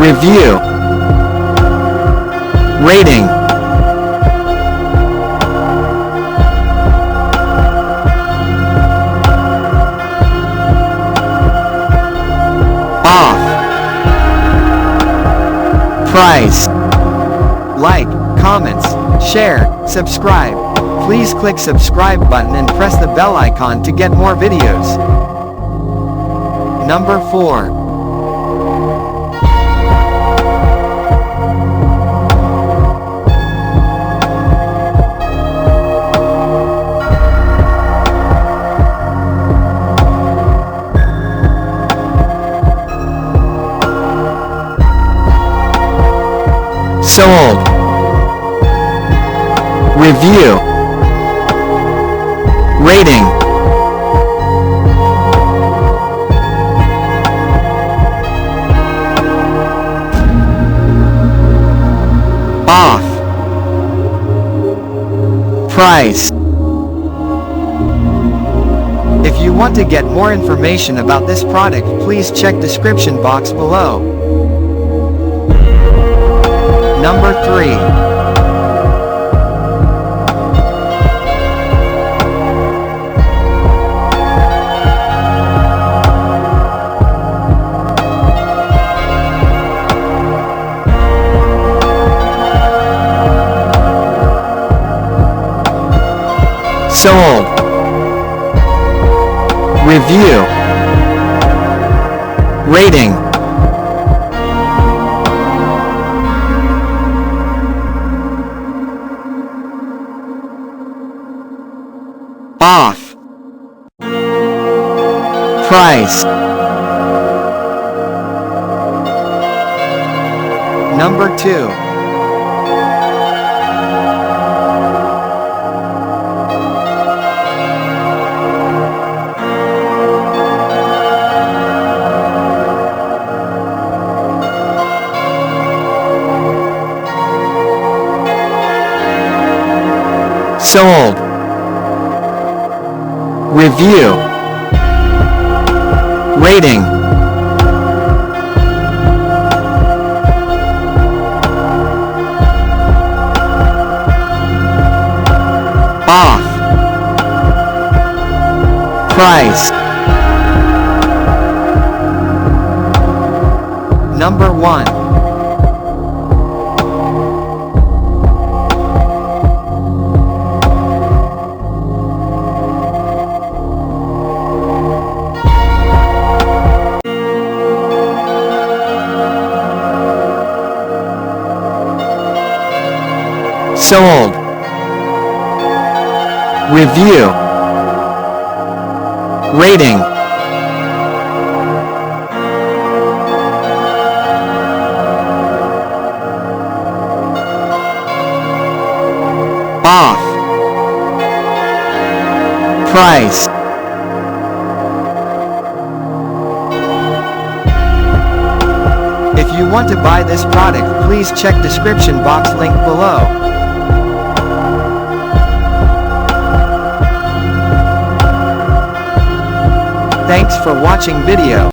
Review. Rating. Off. Price. Like, comments, share, subscribe. Please click subscribe button and press the bell icon to get more videos. Number 4. Sold. Review. Rating. Off. Price. If you want to get more information about this product, please check description box below. Number 3. Sold. Review. Rating. Off. Price. Number 2. Sold. Review. Rating. Off. Price. Number 1. Sold. Review. Rating. Off. Price. If you want to buy this product, please check description box link below. Thanks for watching video.